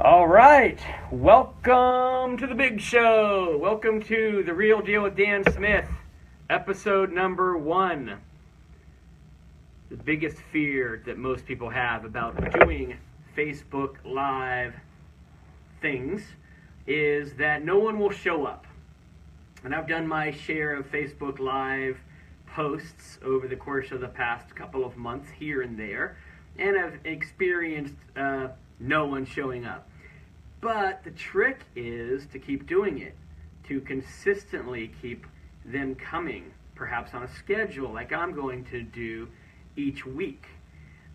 All right, welcome to the big show. Welcome to The Real Deal with Dan Smith, episode number 1. The biggest fear that most people have about doing Facebook Live things is that no one will show up. And I've done my share of Facebook Live posts over the course of the past couple of months here and there, and I've experienced no one showing up. But the trick is to keep doing it, to consistently keep them coming, perhaps on a schedule like I'm going to do each week.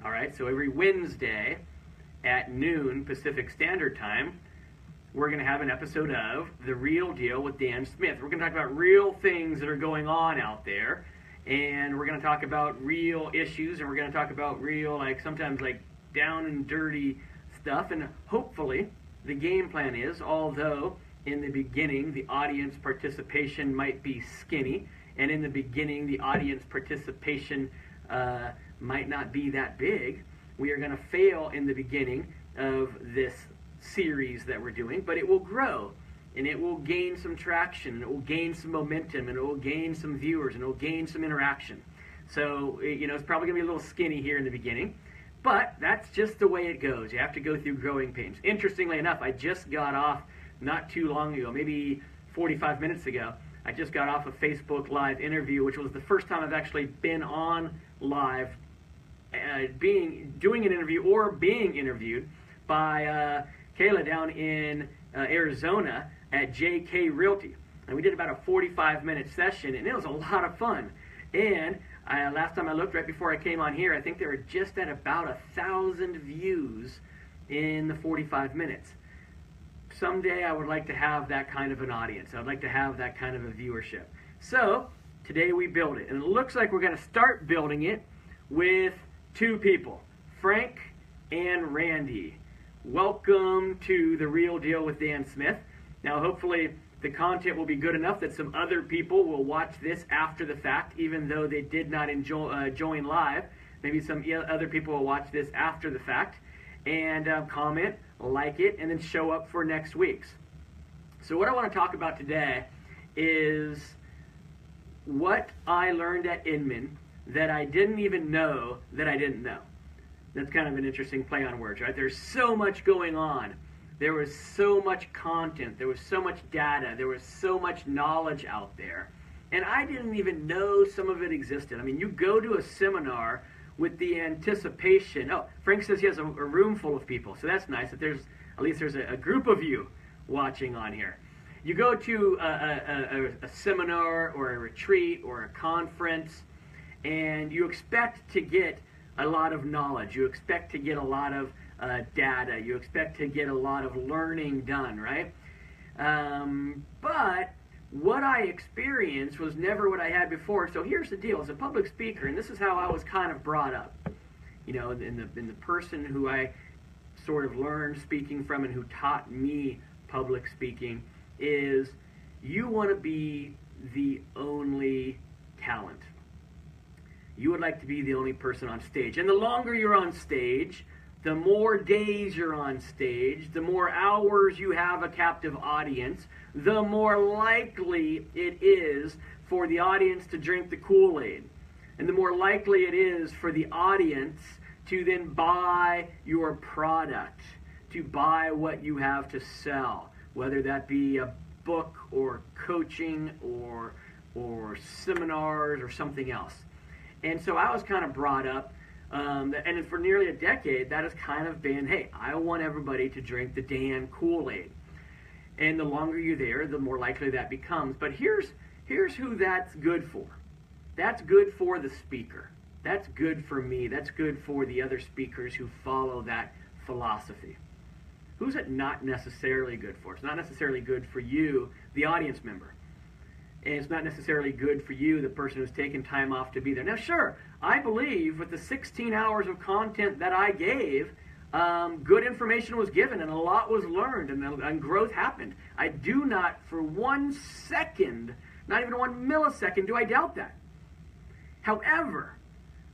All right, so every Wednesday at noon Pacific Standard Time, we're going to have an episode of The Real Deal with Dan Smith. We're going to talk about real things that are going on out there, and we're going to talk about real issues, and we're going to talk about real, sometimes down and dirty stuff, and hopefully the game plan is, although in the beginning the audience participation might be skinny, and in the beginning the audience participation might not be that big, we are going to fail in the beginning of this series that we're doing, but it will grow, and it will gain some traction, and it will gain some momentum, and it will gain some viewers, and it will gain some interaction. So, it's probably going to be a little skinny here in the beginning, but that's just the way it goes. You have to go through growing pains. Interestingly enough, I just got off not too long ago, maybe 45 minutes ago, I just got off a Facebook Live interview, which was the first time I've actually been on live, doing an interview or being interviewed by Kayla down in Arizona at JK Realty. And we did about a 45-minute session, and it was a lot of fun. And last time I looked, right before I came on here, I think they were just at about 1,000 views in the 45 minutes. Someday I would like to have that kind of an audience. I'd like to have that kind of a viewership. So today we build it, and it looks like we're going to start building it with 2 people, Frank and Randy. Welcome to The Real Deal with Dan Smith. Now hopefully the content will be good enough that some other people will watch this after the fact, even though they did not join live. Maybe some other people will watch this after the fact and comment, like it, and then show up for next week's. So what I want to talk about today is what I learned at Inman that I didn't even know that I didn't know. That's kind of an interesting play on words, right? There's so much going on. There was so much content. There was so much data. There was so much knowledge out there. And I didn't even know some of it existed. I mean, you go to a seminar with the anticipation. Oh, Frank says he has a room full of people. So that's nice that at least there's a group of you watching on here. You go to a seminar or a retreat or a conference, and you expect to get a lot of knowledge. You expect to get a lot of data. You expect to get a lot of learning done, right? But what I experienced was never what I had before. So here's the deal. As a public speaker, and this is how I was kind of brought up, in the person who I sort of learned speaking from and who taught me public speaking is you want to be the only talent. You would like to be the only person on stage. And the longer you're on stage, the more days you're on stage, the more hours you have a captive audience, the more likely it is for the audience to drink the Kool-Aid. And the more likely it is for the audience to then buy your product, to buy what you have to sell, whether that be a book or coaching or seminars or something else. And so I was kind of brought up, and for nearly a decade, that has kind of been, hey, I want everybody to drink the Dan Kool-Aid. And the longer you're there, the more likely that becomes. But here's who that's good for. That's good for the speaker. That's good for me. That's good for the other speakers who follow that philosophy. Who's it not necessarily good for? It's not necessarily good for you, the audience member. And it's not necessarily good for you, the person who's taken time off to be there. Now, sure, I believe with the 16 hours of content that I gave, good information was given and a lot was learned and growth happened. I do not for 1 second, not even 1 millisecond, do I doubt that. However,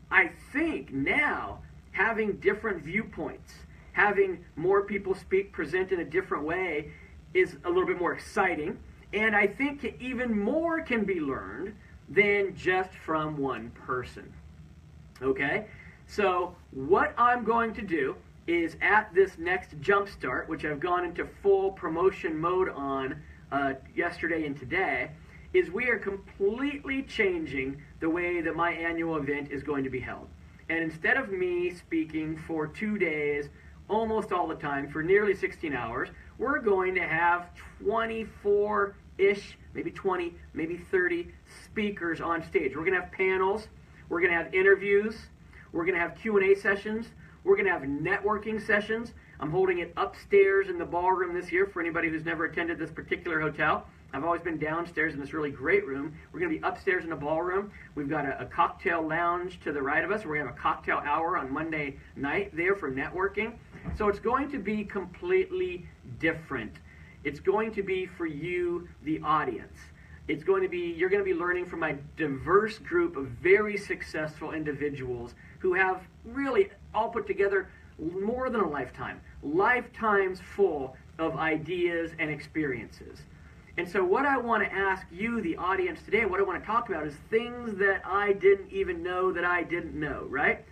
I think now having different viewpoints, having more people speak, present in a different way is a little bit more exciting. And I think even more can be learned than just from one person. Okay? So what I'm going to do is at this next Jumpstart, which I've gone into full promotion mode on yesterday and today, is we are completely changing the way that my annual event is going to be held. And instead of me speaking for 2 days, almost all the time, for nearly 16 hours, we're going to have 24-ish, maybe 20, maybe 30 speakers on stage. We're going to have panels. We're going to have interviews. We're going to have Q&A sessions. We're going to have networking sessions. I'm holding it upstairs in the ballroom this year for anybody who's never attended this particular hotel. I've always been downstairs in this really great room. We're going to be upstairs in the ballroom. We've got a cocktail lounge to the right of us. We're going to have a cocktail hour on Monday night there for networking. So it's going to be completely different. It's going to be for you, the audience. It's going to be, you're going to be learning from a diverse group of very successful individuals who have really all put together more than a lifetime. Lifetimes full of ideas and experiences. And so what I want to ask you, the audience today, what I want to talk about is things that I didn't even know that I didn't know, right?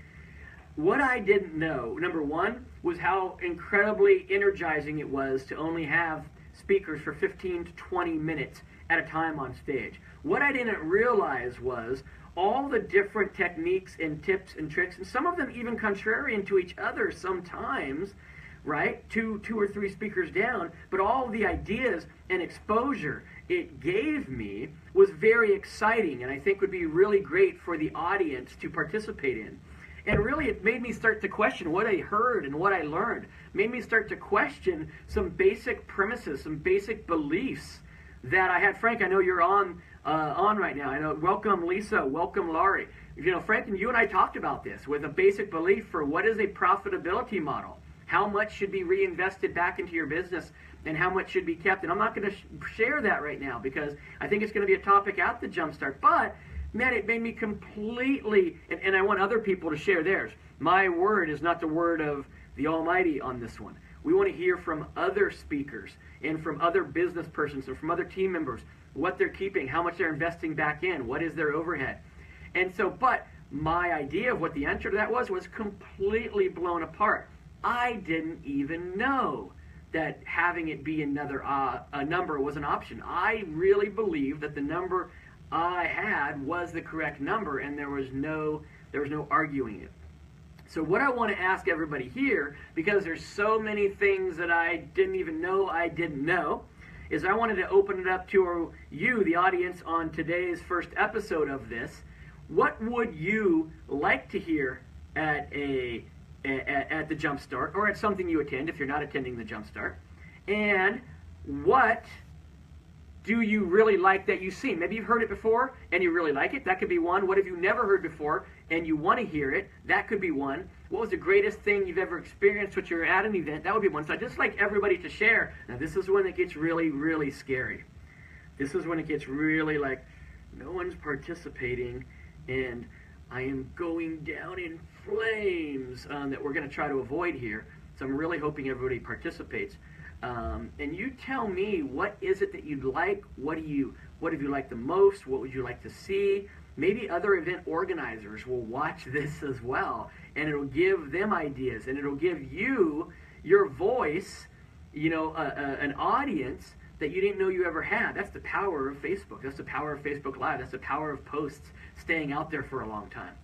What I didn't know, number one, was how incredibly energizing it was to only have speakers for 15 to 20 minutes at a time on stage. What I didn't realize was all the different techniques and tips and tricks, and some of them even contrarian to each other sometimes, right? Two or three speakers down, but all the ideas and exposure it gave me was very exciting, and I think would be really great for the audience to participate in. And really, it made me start to question what I heard and what I learned. It made me start to question some basic premises, some basic beliefs that I had. Frank, I know you're on right now. I know. Welcome, Lisa. Welcome, Laurie. You know, Frank, and you and I talked about this with a basic belief for what is a profitability model. How much should be reinvested back into your business and how much should be kept? And I'm not going to share that right now because I think it's going to be a topic at the Jumpstart. But, man, it made me completely, and I want other people to share theirs. My word is not the word of the Almighty on this one. We want to hear from other speakers and from other business persons and from other team members what they're keeping, how much they're investing back in, what is their overhead. And so, but my idea of what the answer to that was completely blown apart. I didn't even know that having it be another a number was an option. I really believed that the number I had was the correct number, and there was no arguing it. So what I want to ask everybody here, because there's so many things that I didn't even know I didn't know, is I wanted to open it up to you, the audience, on today's first episode of this. What would you like to hear at the Jumpstart, or at something you attend if you're not attending the Jumpstart? And what do you really like that you've seen? Maybe you've heard it before and you really like it. That could be one. What have you never heard before and you want to hear it? That could be one. What was the greatest thing you've ever experienced when you're at an event? That would be one. So I'd just like everybody to share. Now, this is when it gets really, really scary. This is when it gets really like, no one's participating and I am going down in flames that we're going to try to avoid here. So I'm really hoping everybody participates. And you tell me, what is it that you'd like? What have you liked the most? What would you like to see? Maybe other event organizers will watch this as well, and it'll give them ideas, and it'll give you your voice, you know, an audience that you didn't know you ever had. That's the power of Facebook. That's the power of Facebook Live. That's the power of posts staying out there for a long time.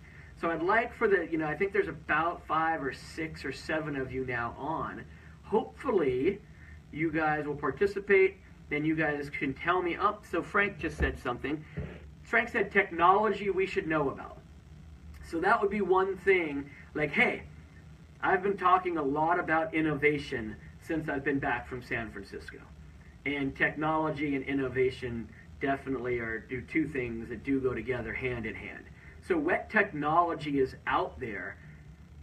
So I'd like for the, you know, I think there's about 5 or 6 or 7 of you now on. Hopefully, you guys will participate, and you guys can tell me, oh, so Frank just said something. Frank said technology we should know about. So that would be one thing, like, hey, I've been talking a lot about innovation since I've been back from San Francisco. And technology and innovation definitely do two things that do go together hand in hand. So what technology is out there?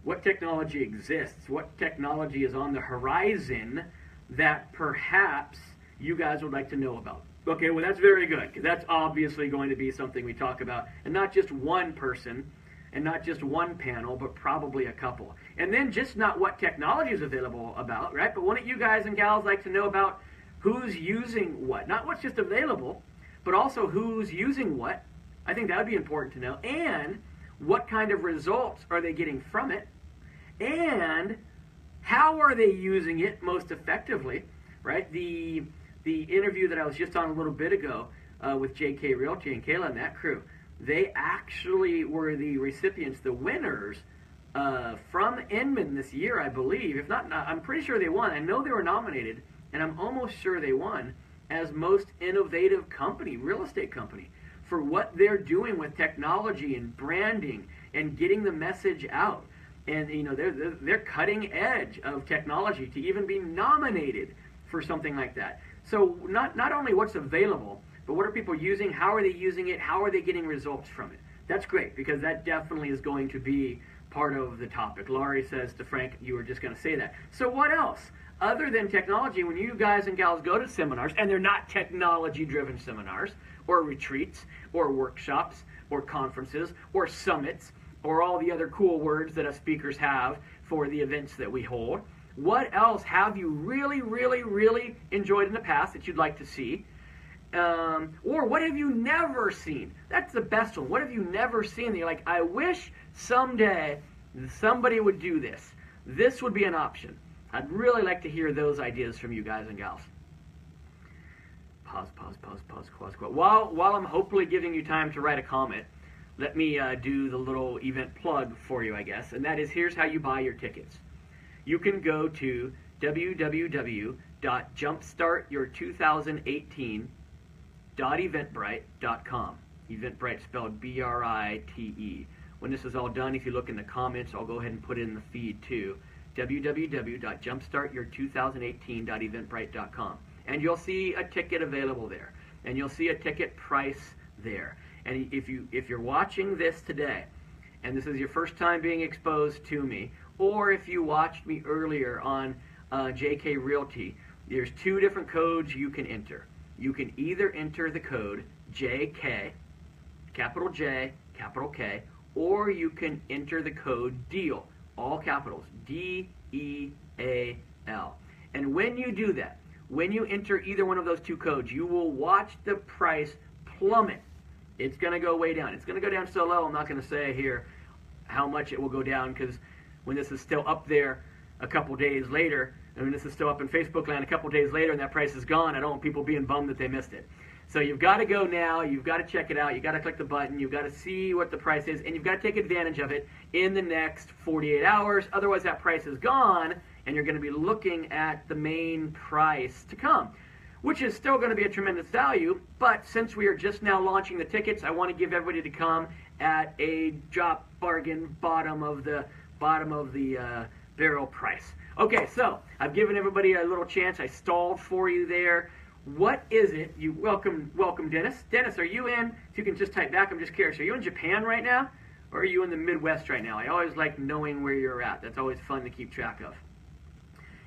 What technology exists? What technology is on the horizon that perhaps you guys would like to know about? Okay, well, that's very good, because that's obviously going to be something we talk about. And not just one person, and not just one panel, but probably a couple. And then just not what technology is available about, right? But wouldn't you guys and gals like to know about who's using what? Not what's just available, but also who's using what. I think that would be important to know. And what kind of results are they getting from it? And how are they using it most effectively, right? The interview that I was just on a little bit ago with JK Realty and Kayla and that crew, they actually were the recipients, the winners from Inman this year, I believe. If not, I'm pretty sure they won. I know they were nominated, and I'm almost sure they won as most innovative company, real estate company, for what they're doing with technology and branding and getting the message out. And you know, they're cutting edge of technology to even be nominated for something like that. So not only what's available, but what are people using? How are they using it? How are they getting results from it? That's great, because that definitely is going to be part of the topic. Laurie says to Frank, you were just going to say that. So what else? Other than technology, when you guys and gals go to seminars, and they're not technology-driven seminars, or retreats, or workshops, or conferences, or summits, or all the other cool words that us speakers have for the events that we hold, what else have you really, really, really enjoyed in the past that you'd like to see? Or what have you never seen? That's the best one. What have you never seen that you're like, I wish someday somebody would do this. This would be an option. I'd really like to hear those ideas from you guys and gals. Pause. While I'm hopefully giving you time to write a comment, let me do the little event plug for you, I guess. And that is, here's how you buy your tickets. You can go to www.jumpstartyour2018.eventbrite.com. Eventbrite spelled B-R-I-T-E. When this is all done, if you look in the comments, I'll go ahead and put it in the feed too. www.jumpstartyour2018.eventbrite.com. And you'll see a ticket available there. And you'll see a ticket price there. And if you're watching this today, and this is your first time being exposed to me, or if you watched me earlier on JK Realty, there's two different codes you can enter. You can either enter the code JK, capital J, capital K, or you can enter the code DEAL, all capitals, D-E-A-L. And when you do that, when you enter either one of those two codes, you will watch the price plummet. It's going to go way down. It's going to go down so low, I'm not going to say here how much it will go down, because when this is still up there a couple days later, and when this is still up in Facebook land a couple days later and that price is gone, I don't want people being bummed that they missed it. So you've got to go now, you've got to check it out, you've got to click the button, you've got to see what the price is, and you've got to take advantage of it in the next 48 hours. Otherwise that price is gone, and you're going to be looking at the main price to come, which is still going to be a tremendous value. But since we are just now launching the tickets, I want to give everybody to come at a drop bargain bottom of the barrel price. Okay, so I've given everybody a little chance. I stalled for you there. What is it? You welcome Dennis. Dennis, are you in? If you can just type back, I'm just curious. Are you in Japan right now, or are you in the Midwest right now? I always like knowing where you're at. That's always fun to keep track of.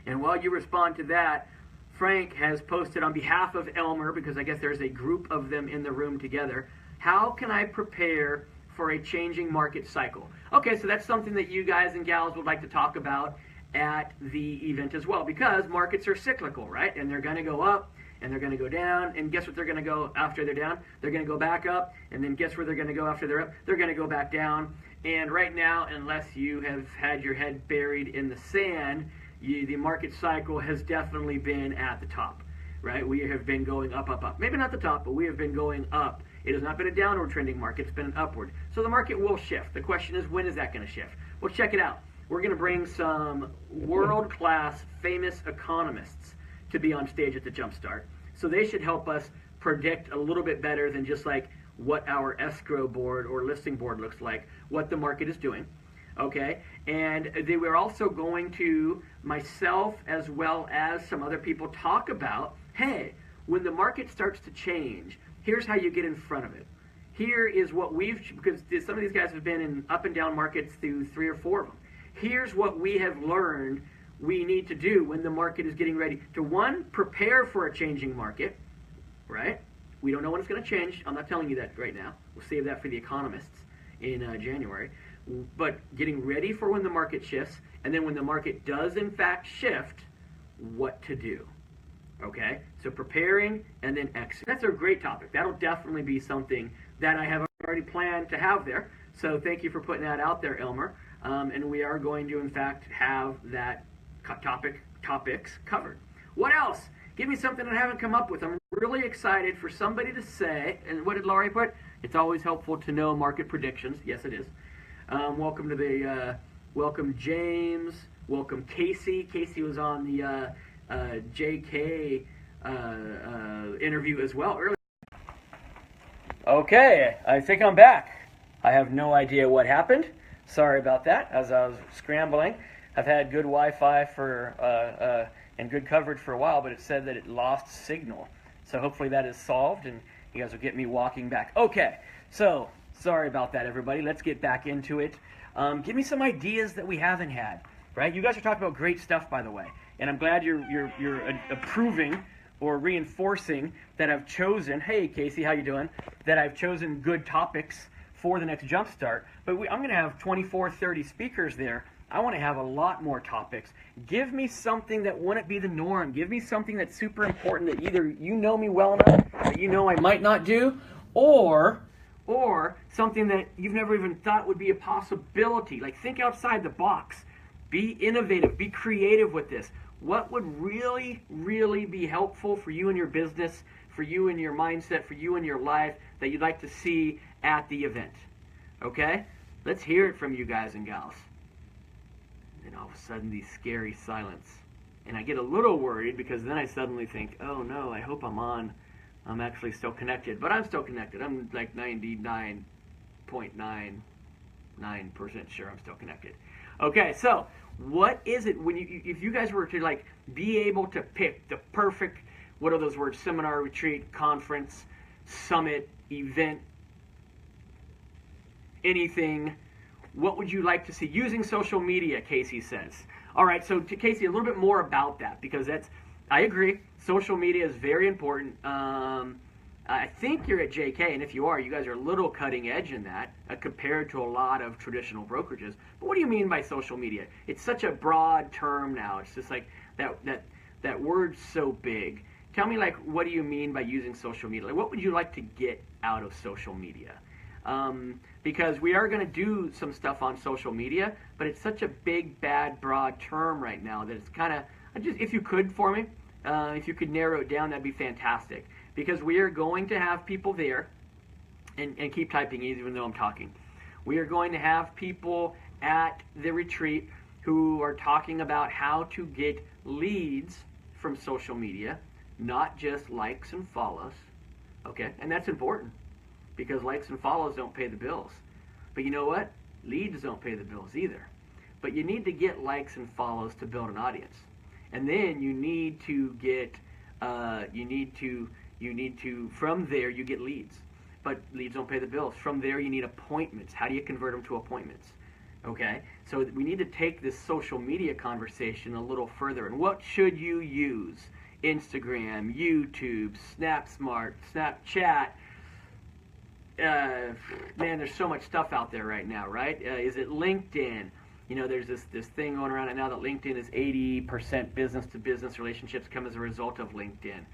And while you respond to that, Frank has posted on behalf of Elmer, because I guess there's a group of them in the room together, how can I prepare for a changing market cycle? Okay, so that's something that you guys and gals would like to talk about at the event as well, because markets are cyclical, right? And they're going to go up, and they're going to go down, and guess what they're going to go after they're down? They're going to go back up, and then guess where they're going to go after they're up? They're going to go back down. And right now, unless you have had your head buried in the sand, the market cycle has definitely been at the top, right? We have been going up, up, up. Maybe not the top, but we have been going up. It has not been a downward trending market. It's been an upward. So the market will shift. The question is, when is that going to shift? Well, check it out. We're going to bring some world-class, famous economists to be on stage at the Jumpstart. So they should help us predict a little bit better than just like what our escrow board or listing board looks like, what the market is doing. Okay, and they were also going to, myself as well as some other people, talk about, hey, when the market starts to change, here's how you get in front of it. Here is what because some of these guys have been in up and down markets through 3 or 4 of them. Here's what we have learned we need to do when the market is getting ready to, one, prepare for a changing market, right? We don't know when it's going to change. I'm not telling you that right now. We'll save that for the economists in January. but getting ready for when the market shifts, and then when the market does in fact shift, what to do. Okay, so preparing and then exit. That's a great topic. That'll definitely be something that I have already planned to have there. So thank you for putting that out there, Elmer. And we are going to, in fact, have that topics covered. What else? Give me something I haven't come up with. I'm really excited for somebody to say, and what did Laurie put? It's always helpful to know market predictions. Yes, it is. Welcome to the, welcome James. Welcome Casey. Casey was on the JK interview as well earlier. Okay, I think I'm back. I have no idea what happened. Sorry about that. As I was scrambling, I've had good Wi-Fi for and good coverage for a while, but it said that it lost signal. So hopefully that is solved, and you guys will get me walking back. Okay, so sorry about that, everybody. Let's get back into it. Give me some ideas that we haven't had. Right? You guys are talking about great stuff, by the way, and I'm glad you're approving or reinforcing that I've chosen. Hey, Casey, how you doing? That I've chosen good topics for the next Jumpstart. But I'm going to have 24, 30 speakers there. I want to have a lot more topics. Give me something that wouldn't be the norm. Give me something that's super important that either you know me well enough that you know I might not do, or something that you've never even thought would be a possibility. Like, think outside the box. Be innovative. Be creative with this. What would really, really be helpful for you and your business, for you and your mindset, for you and your life that you'd like to see at the event? Okay? Let's hear it from you guys and gals. And then all of a sudden, these scary silence. And I get a little worried because then I suddenly think, oh no, I hope I'm actually still connected. But I'm still connected. I'm like 99.99% sure I'm still connected. Okay, so what is it when if you guys were to like be able to pick the perfect, what are those words, seminar, retreat, conference, summit, event, anything, what would you like to see using social media? Casey says. All right, so to Casey, a little bit more about that, because I agree, social media is very important. I think you're at JK, and if you are, you guys are a little cutting edge in that compared to a lot of traditional brokerages. But what do you mean by social media? It's such a broad term now. It's just like that word's so big. Tell me, like, what do you mean by using social media? Like, what would you like to get out of social media? Because we are going to do some stuff on social media, but it's such a big, bad, broad term right now that it's kind of, if you could for me, if you could narrow it down, that'd be fantastic. Because we are going to have people there, and keep typing even though I'm talking. We are going to have people at the retreat who are talking about how to get leads from social media, not just likes and follows. Okay, and that's important because likes and follows don't pay the bills. But you know what? Leads don't pay the bills either. But you need to get likes and follows to build an audience. And then you need to get, from there you get leads. But leads don't pay the bills. From there you need appointments. How do you convert them to appointments? Okay, so we need to take this social media conversation a little further. And what should you use? Instagram, YouTube, SnapSmart, Snapchat. Man, there's so much stuff out there right now, right? Is it LinkedIn? You know, there's this thing going around right now that LinkedIn is 80% business-to-business relationships come as a result of LinkedIn.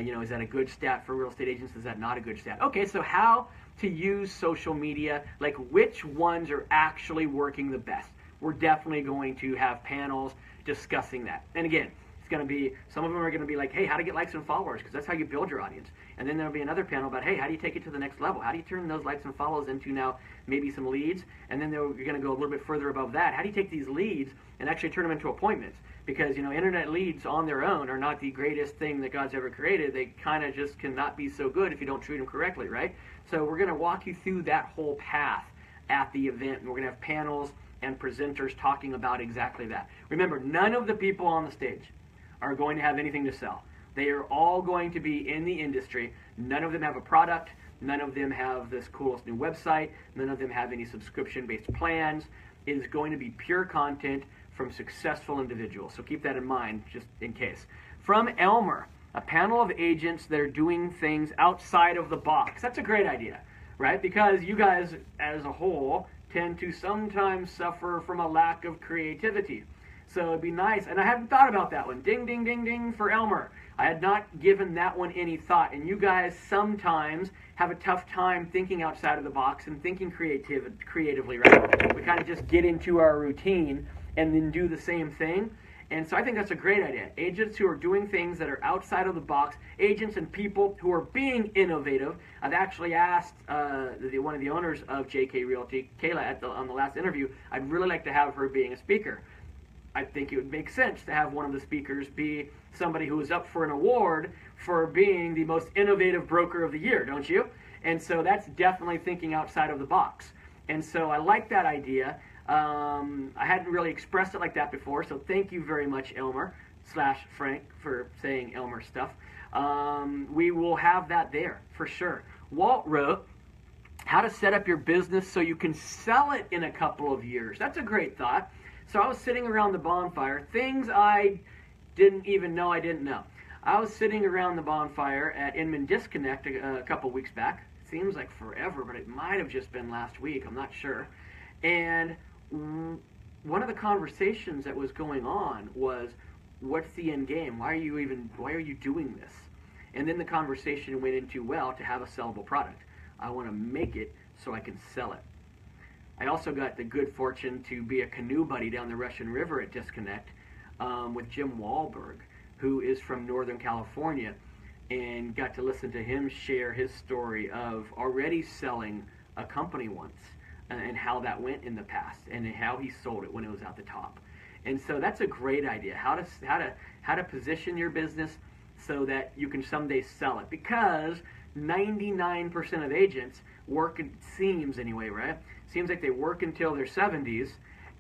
You know, is that a good stat for real estate agents? Is that not a good stat? Okay, so how to use social media, like which ones are actually working the best? We're definitely going to have panels discussing that. And again, it's going to be, some of them are going to be like, hey, how to get likes and followers, because that's how you build your audience. And then there'll be another panel about, hey, how do you take it to the next level? How do you turn those likes and follows into now maybe some leads? And then you're going to go a little bit further above that. How do you take these leads and actually turn them into appointments? Because, you know, internet leads on their own are not the greatest thing that God's ever created. They kind of just cannot be so good if you don't treat them correctly, right? So we're going to walk you through that whole path at the event. And we're going to have panels and presenters talking about exactly that. Remember, none of the people on the stage are going to have anything to sell. They are all going to be in the industry. None of them have a product. None of them have this coolest new website. None of them have any subscription-based plans. It is going to be pure content from successful individuals. So keep that in mind, just in case. From Elmer, a panel of agents that are doing things outside of the box. That's a great idea, right? Because you guys, as a whole, tend to sometimes suffer from a lack of creativity. So it'd be nice, and I hadn't thought about that one. Ding, ding, ding, ding for Elmer. I had not given that one any thought, and you guys sometimes have a tough time thinking outside of the box and thinking creatively, right? We kind of just get into our routine and then do the same thing. And so I think that's a great idea. Agents who are doing things that are outside of the box, agents and people who are being innovative. I've actually asked one of the owners of JK Realty, Kayla, on the last interview, I'd really like to have her being a speaker. I think it would make sense to have one of the speakers be somebody who is up for an award for being the most innovative broker of the year, don't you? And so that's definitely thinking outside of the box. And so I like that idea. I hadn't really expressed it like that before, so thank you very much, Elmer/Frank, for saying Elmer stuff. We will have that there, for sure. Walt wrote, how to set up your business so you can sell it in a couple of years. That's a great thought. So I was sitting around the bonfire, things I didn't even know I didn't know. I was sitting around the bonfire at Inman Disconnect a couple weeks back. Seems like forever, but it might have just been last week. I'm not sure. And one of the conversations that was going on was, what's the end game? Why are you doing this? And then the conversation went into, well, to have a sellable product. I want to make it so I can sell it. I also got the good fortune to be a canoe buddy down the Russian River at Disconnect with Jim Wahlberg, who is from Northern California, and got to listen to him share his story of already selling a company once and how that went in the past and how he sold it when it was at the top. And so that's a great idea, how to position your business so that you can someday sell it, because 99% of agents work, it seems anyway, right? Seems like they work until their 70s,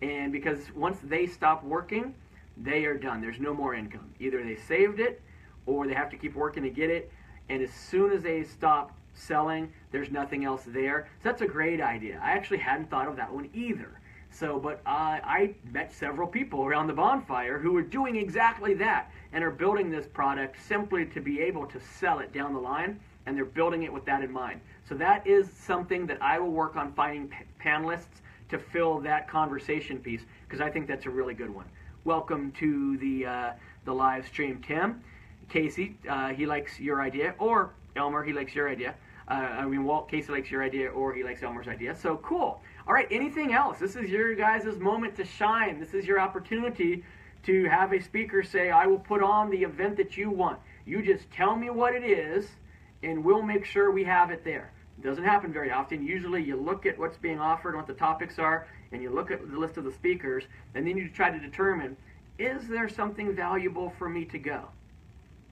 and because once they stop working, they are done. There's no more income. Either they saved it or they have to keep working to get it, and as soon as they stop selling, there's nothing else there. So that's a great idea. I actually hadn't thought of that one either. So, but I met several people around the bonfire who are doing exactly that and are building this product simply to be able to sell it down the line, and they're building it with that in mind. So that is something that I will work on finding panelists to fill that conversation piece, because I think that's a really good one. Welcome to the live stream, Tim. Casey, he likes your idea, or Elmer, he likes your idea. Walt, Casey likes your idea, or he likes Elmer's idea. So cool. All right, anything else? This is your guys' moment to shine. This is your opportunity to have a speaker say, I will put on the event that you want. You just tell me what it is, and we'll make sure we have it there. It doesn't happen very often. Usually you look at what's being offered and what the topics are, and you look at the list of the speakers, and then you try to determine, is there something valuable for me to go?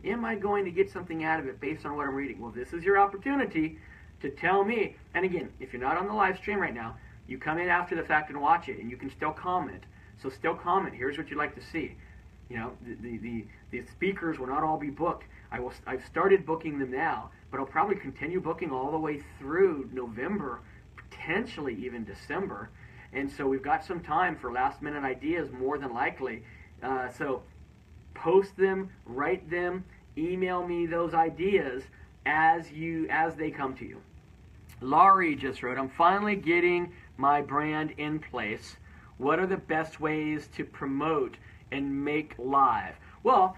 Am I going to get something out of it based on what I'm reading? Well, this is your opportunity to tell me. And again, if you're not on the live stream right now, you come in after the fact and watch it, and you can still comment. So still comment. Here's what you'd like to see. You know, the speakers will not all be booked. I've started booking them now, but I'll probably continue booking all the way through November, potentially even December. And so we've got some time for last minute ideas, more than likely. So post them, write them, email me those ideas as they come to you. Laurie just wrote, I'm finally getting my brand in place. What are the best ways to promote and make live? Well,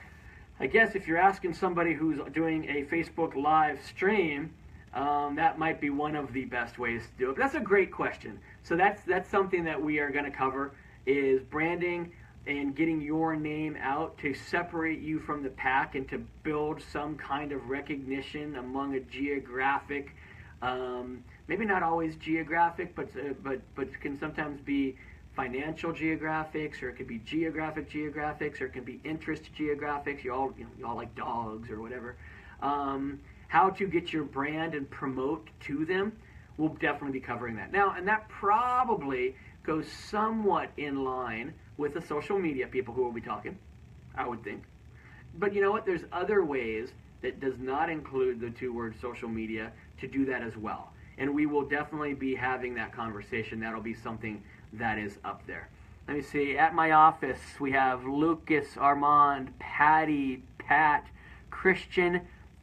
I guess if you're asking somebody who's doing a Facebook live stream, that might be one of the best ways to do it. But that's a great question. So that's something that we are going to cover, is branding and getting your name out to separate you from the pack and to build some kind of recognition among a geographic, maybe not always geographic, but can sometimes be financial geographics, or it could be geographic geographics, or it can be interest geographics. You all like dogs or whatever. How to get your brand and promote to them, we'll definitely be covering that. Now, and that probably goes somewhat in line with the social media people who will be talking, I would think. But you know what? There's other ways that does not include the two words social media to do that as well. And we will definitely be having that conversation. That'll be something that is up there. Let me see. At my office, we have Lucas, Armand, Patty, Pat, Christian,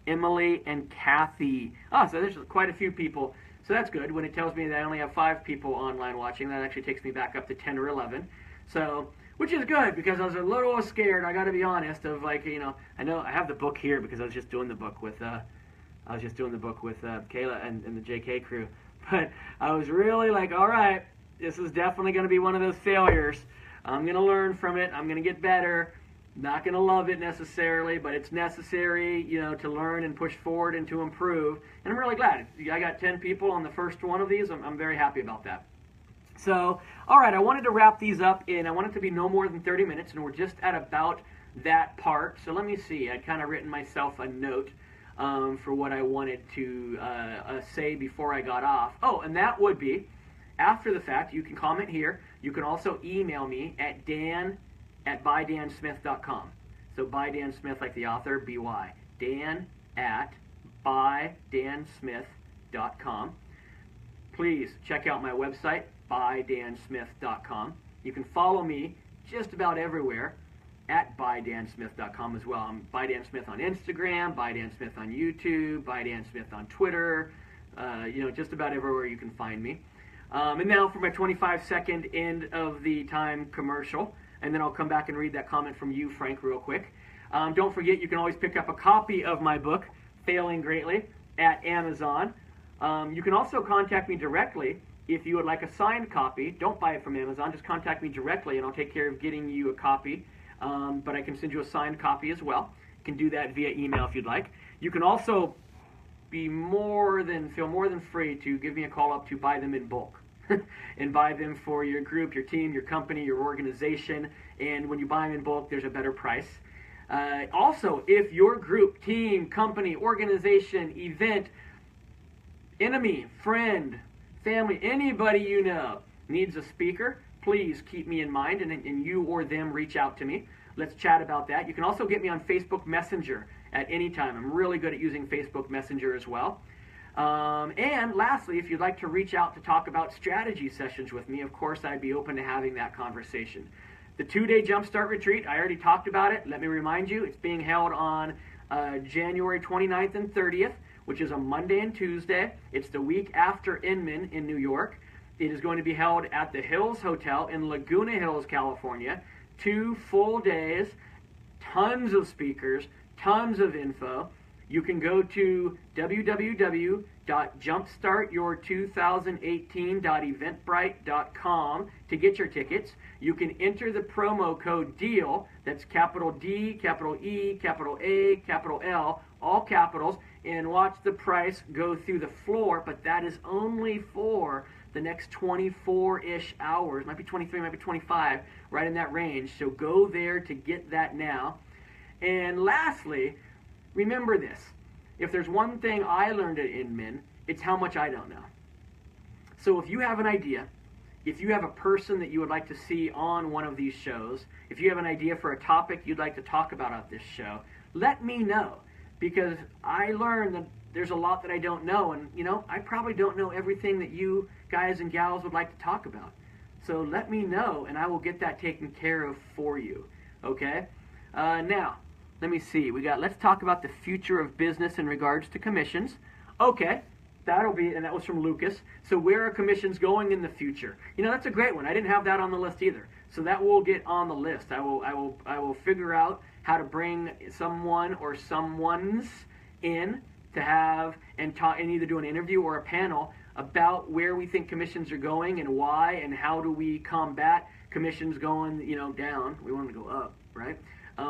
Emily, and Kathy. Oh, so there's quite a few people. So that's good. When it tells me that I only have 5 people online watching, that actually takes me back up to 10 or 11. So, which is good, because I was a little scared, I got to be honest, of like, I know I have the book here because I was just doing the book with Kayla and the JK crew. But I was really like, all right, this is definitely going to be one of those failures. I'm going to learn from it. I'm going to get better. Not going to love it necessarily, but it's necessary, to learn and push forward and to improve. And I'm really glad. I got 10 people on the first one of these. I'm very happy about that. So, all right, I wanted to wrap these up I want it to be no more than 30 minutes, and we're just at about that part. So let me see. I'd kind of written myself a note for what I wanted to say before I got off. Oh, and that would be, after the fact, you can comment here. You can also email me at dan@bydansmith.com. So by Dan Smith, like the author, B-Y. Dan@bydansmith.com. Please check out my website, bydansmith.com. You can follow me just about everywhere at bydansmith.com as well. I'm by Dan Smith on Instagram, by Dan Smith on YouTube, by Dan Smith on Twitter, just about everywhere you can find me. And now for my 25-second end of the time commercial, and then I'll come back and read that comment from you, Frank, real quick. Don't forget, you can always pick up a copy of my book, Failing Greatly, at Amazon. You can also contact me directly if you would like a signed copy. Don't buy it from Amazon. Just contact me directly, and I'll take care of getting you a copy. But I can send you a signed copy as well. You can do that via email if you'd like. You can also feel more than free to give me a call up to buy them in bulk. And buy them for your group, your team, your company, your organization. And when you buy them in bulk, there's a better price. Also, if your group, team, company, organization, event, enemy, friend, family, anybody you know needs a speaker, please keep me in mind, and you or them reach out to me. Let's chat about that. You can also get me on Facebook Messenger at any time. I'm really good at using Facebook Messenger as well. And lastly, if you'd like to reach out to talk about strategy sessions with me, of course, I'd be open to having that conversation. The 2-day Jumpstart Retreat, I already talked about it. Let me remind you, it's being held on January 29th and 30th, which is a Monday and Tuesday. It's the week after Inman in New York. It is going to be held at the Hills Hotel in Laguna Hills, California. 2 full days, tons of speakers, tons of info. You can go to www.jumpstartyour2018.eventbrite.com to get your tickets. You can enter the promo code DEAL, that's capital D, capital E, capital A, capital L, all capitals, and watch the price go through the floor, but that is only for the next 24-ish hours. Might be 23, might be 25, right in that range. So go there to get that now. And lastly, remember this. If there's one thing I learned at Inman, it's how much I don't know. So if you have an idea, if you have a person that you would like to see on one of these shows, if you have an idea for a topic you'd like to talk about on this show, let me know. Because I learned that there's a lot that I don't know, and I probably don't know everything that you guys and gals would like to talk about. So let me know, and I will get that taken care of for you. Okay? Now, let me see. Let's talk about the future of business in regards to commissions. Okay, and that was from Lucas. So where are commissions going in the future? That's a great one. I didn't have that on the list either. So that will get on the list. I will figure out how to bring someone or someones in to have and either do an interview or a panel about where we think commissions are going and why, and how do we combat commissions going down. We want them to go up, right?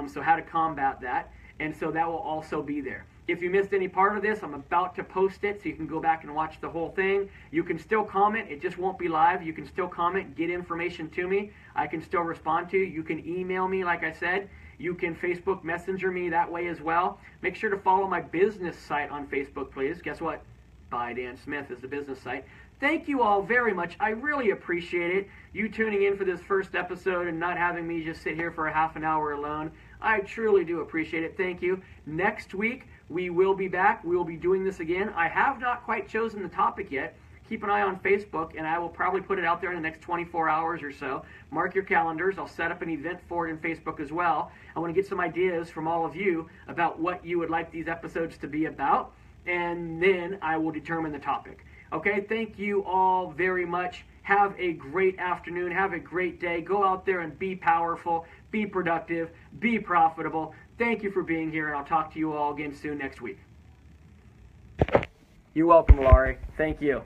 So how to combat that, and so that will also be there. If you missed any part of this, I'm about to post it, so you can go back and watch the whole thing. You can still comment. It just won't be live. You can still comment, get information to me. I can still respond to you. You can email me, like I said. You can Facebook Messenger me that way as well. Make sure to follow my business site on Facebook, please. Guess what? By Dan Smith is the business site. Thank you all very much. I really appreciate it. You tuning in for this first episode and not having me just sit here for a half an hour alone. I truly do appreciate it. Thank you. Next week, we will be back. We will be doing this again. I have not quite chosen the topic yet. Keep an eye on Facebook, and I will probably put it out there in the next 24 hours or so. Mark your calendars. I'll set up an event for it in Facebook as well. I want to get some ideas from all of you about what you would like these episodes to be about, and then I will determine the topic. Okay, thank you all very much. Have a great afternoon. Have a great day. Go out there and be powerful, be productive, be profitable. Thank you for being here, and I'll talk to you all again soon next week. You're welcome, Laurie. Thank you.